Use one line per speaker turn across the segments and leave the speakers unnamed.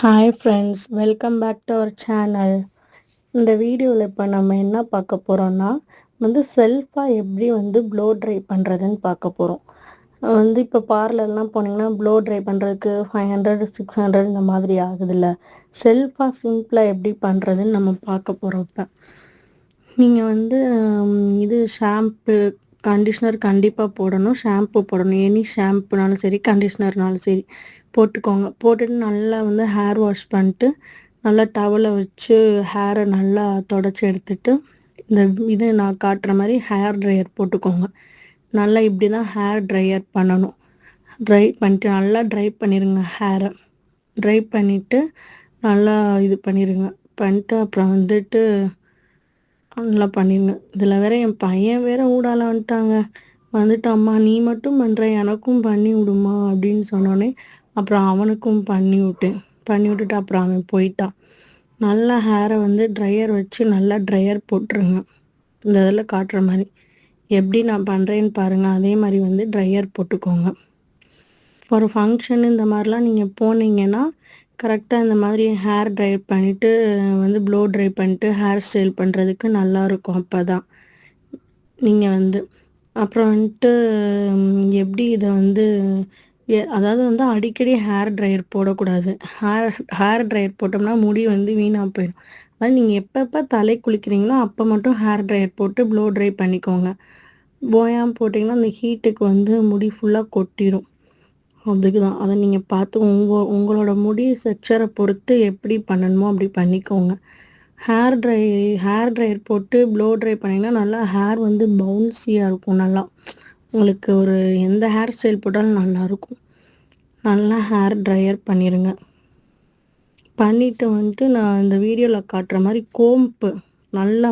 Hi friends, welcome back to our channel. இந்த வீடியோவில் இப்போ நம்ம என்ன பார்க்க போகிறோம்னா செல்ஃபாக எப்படி ப்ளோ ட்ரை பண்ணுறதுன்னு பார்க்க போகிறோம். இப்போ பார்லர்லாம் போனீங்கன்னா ப்ளோ ட்ரை பண்ணுறதுக்கு 500 600 இந்த மாதிரி ஆகுதுல்ல. செல்ஃபாக சிம்பிளாக எப்படி பண்ணுறதுன்னு நம்ம பார்க்க போகிறோம். இப்போ நீங்கள் இது ஷாம்பு கண்டிஷ்னர் கண்டிப்பாக போடணும். ஷாம்பு போடணும். எனி ஷாம்புனாலும் சரி, கண்டிஷ்னர்னாலும் சரி போட்டுக்கோங்க. போட்டுட்டு நல்லா ஹேர் வாஷ் பண்ணிட்டு நல்லா டவலை வச்சு ஹேரை நல்லா தொடச்சி எடுத்துட்டு இது நான் காட்டுற மாதிரி ஹேர் ட்ரையர் போட்டுக்கோங்க. நல்லா இப்படி தான் ஹேர் ட்ரையர் பண்ணணும். ட்ரை பண்ணிட்டு நல்லா ட்ரை பண்ணிடுங்க. ஹேரை ட்ரை பண்ணிவிட்டு நல்லா இது பண்ணிட்டு அப்புறம் நல்லா பண்ணிடுங்க. இதில் வேற என் பையன் வேற ஊடால வந்துட்டு அம்மா நீ மட்டும் பண்ணுற, எனக்கும் பண்ணி விடுமா அப்படின்னு சொன்னோன்னே அப்புறம் அவனுக்கும் பண்ணி விட்டுட்டு அப்புறம் அவன் போயிட்டான். நல்லா ஹேரை ட்ரையர் வச்சு நல்லா ட்ரையர் போட்டுருங்க. இந்த இதில் காட்டுற மாதிரி எப்படி நான் பண்ணுறேன்னு பாருங்கள். அதே மாதிரி ட்ரையர் போட்டுக்கோங்க. ஒரு ஃபங்க்ஷன் இந்த மாதிரிலாம் நீங்கள் போனீங்கன்னா கரெக்டாக இந்த மாதிரி ஹேர் ட்ரை பண்ணிவிட்டு ப்ளோ ட்ரை பண்ணிட்டு ஹேர் ஸ்டைல் பண்ணுறதுக்கு நல்லாயிருக்கும். அப்போ தான் நீங்கள் அப்புறம் எப்படி இதை அதாவது அடிக்கடி ஹேர் ட்ரையர் போடக்கூடாது. ஹேர் ட்ரையர் போட்டோம்னா முடி வீணாக போயிடும். அதாவது நீங்கள் எப்போ தலை குளிக்கிறீங்களோ அப்போ மட்டும் ஹேர் ட்ரையர் போட்டு ப்ளோ ட்ரை பண்ணிக்கோங்க. போயாமல் போட்டிங்கன்னா அந்த ஹீட்டுக்கு முடி ஃபுல்லாக கொட்டிடும். அதுக்கு தான் அதை நீங்கள் பார்த்து உங்களோட முடி ஸ்ட்ரக்சரை பொறுத்து எப்படி பண்ணணுமோ அப்படி பண்ணிக்கோங்க. ஹேர் ட்ரையர் போட்டு ப்ளோ ட்ரை பண்ணிங்கன்னா நல்லா ஹேர் பவுன்சியாக இருக்கும். நல்லா உங்களுக்கு ஒரு எந்த ஹேர் ஸ்டைல் போட்டாலும் நல்லாயிருக்கும். நல்லா ஹேர் ட்ரையர் பண்ணிடுங்க. பண்ணிவிட்டு நான் இந்த வீடியோவில் காட்டுற மாதிரி கோம்பு நல்லா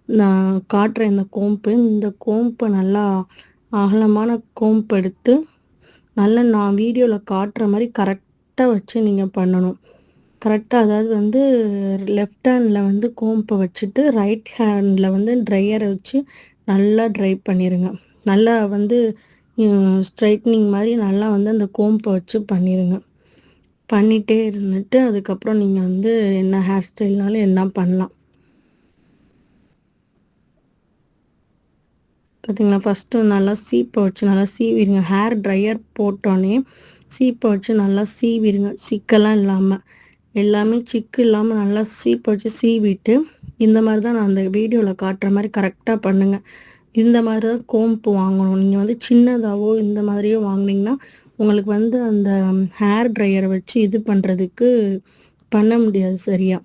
நான் காட்டுற இந்த கோம்பை நல்லா அகலமான கோம்பு எடுத்து நல்லா நான் வீடியோவில் காட்டுற மாதிரி கரெக்டாக வச்சு நீங்கள் பண்ணணும். கரெக்டாக அதாவது லெஃப்ட் ஹேண்டில் கோம்பை வச்சுட்டு ரைட் ஹேண்டில் ட்ரையரை வச்சு நல்லா ட்ரை பண்ணிடுங்க. நல்லா ஸ்ட்ரைட்னிங் மாதிரி நல்லா அந்த கோம்பை வச்சு பண்ணிடுங்க. பண்ணிகிட்டே இருந்துட்டு அதுக்கப்புறம் நீங்கள் என்ன ஹேர் ஸ்டைல்னாலும் என்ன பண்ணலாம். பார்த்திங்களா, ஃபஸ்ட்டு நல்லா சீப்பை வச்சு நல்லா சீவிடுங்க. ஹேர் ட்ரையர் போட்டோன்னே சீப்பை வச்சு நல்லா சீவிடுங்க. சிக்கெல்லாம் இல்லாமல் எல்லாமே சிக்கு இல்லாமல் நல்லா சீப்பை வச்சு சீவிட்டு இந்த மாதிரி தான் நான் அந்த வீடியோவில் காட்டுற மாதிரி கரெக்டாக பண்ணுங்கள். இந்த மாதிரி தான் கோம்பு வாங்கணும். நீங்கள் சின்னதாகவோ இந்த மாதிரியோ வாங்கினீங்கன்னா உங்களுக்கு அந்த ஹேர் ட்ரையரை வச்சு இது பண்ணுறதுக்கு பண்ண முடியாது சரியாக.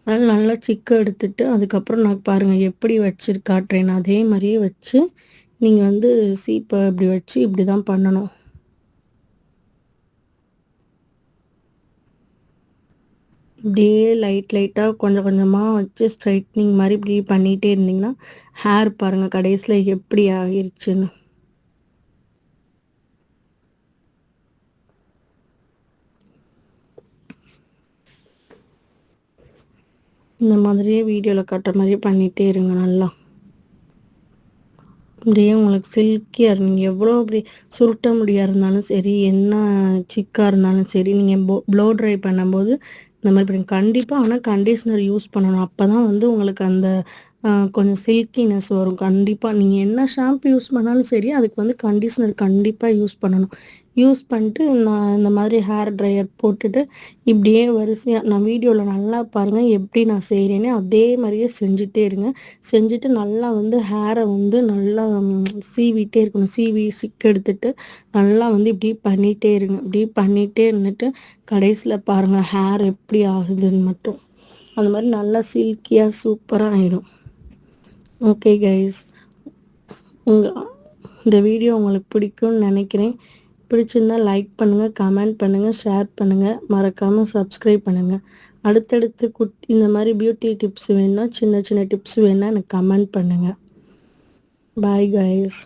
அதனால் நல்லா சிக்கு எடுத்துட்டு அதுக்கப்புறம் நான் பாருங்கள் எப்படி வச்சு காட்டுறேன். அதே மாதிரியே வச்சு நீங்கள் சீப்பை இப்படி வச்சு இப்படி தான் பண்ணணும். இப்படியே லைட்டாக கொஞ்சம் கொஞ்சமாக வச்சு ஸ்ட்ரைட்னிங் மாதிரி இப்படி பண்ணிகிட்டே இருந்தீங்கன்னா ஹேர் பாருங்கள் கடைசியில் எப்படி ஆகிருச்சுன்னு. இந்த மாதிரியே வீடியோவில் காட்டுற மாதிரியே பண்ணிகிட்டே இருங்க. நல்லா இப்படியே உங்களுக்கு சில்கியாக நீங்கள் எவ்வளோ அப்படி சுருட்ட முடியாக இருந்தாலும் சரி, என்ன சிக்காக இருந்தாலும் சரி, நீங்கள் ப்ளோ ட்ரை பண்ணும்போது இந்த மாதிரி கண்டிப்பாக ஆனால் கண்டிஷ்னர் யூஸ் பண்ணணும். அப்போ தான் உங்களுக்கு அந்த கொஞ்சம் சில்கினஸ் வரும். கண்டிப்பாக நீங்கள் என்ன ஷாம்பு யூஸ் பண்ணாலும் சரி, அதுக்கு கண்டிஷ்னர் கண்டிப்பாக யூஸ் பண்ணணும். யூஸ் பண்ணிட்டு நான் இந்த மாதிரி ஹேர் ட்ரையர் போட்டுட்டு இப்படியே வரிசையாக நான் வீடியோவில் நல்லா பாருங்கள் எப்படி நான் செய்கிறேன்னு. அதே மாதிரியே செஞ்சுட்டே இருங்க. செஞ்சுட்டு நல்லா ஹேரை நல்லா சீவிட்டே இருக்கணும். சீவி சிக்கு எடுத்துட்டு நல்லா இப்படி பண்ணிகிட்டே இருங்க. இப்படி பண்ணிகிட்டே இருந்துட்டு கடைசியில் பாருங்கள் ஹேர் எப்படி ஆகுதுன்னு மட்டும். அந்த மாதிரி நல்லா சில்கியாக சூப்பராக ஆயிடும். ஓகே கைஸ், இந்த வீடியோ உங்களுக்கு பிடிக்கும்னு நினைக்கிறேன். பிடிச்சிருந்தால் லைக் பண்ணுங்கள், கமெண்ட் பண்ணுங்கள், ஷேர் பண்ணுங்கள், மறக்காமல் சப்ஸ்கிரைப் பண்ணுங்கள். அடுத்தடுத்து இந்த மாதிரி பியூட்டி டிப்ஸ் வேணுன்னா, சின்ன சின்ன டிப்ஸ் வேணுன்னா எனக்கு கமெண்ட் பண்ணுங்கள். Bye guys.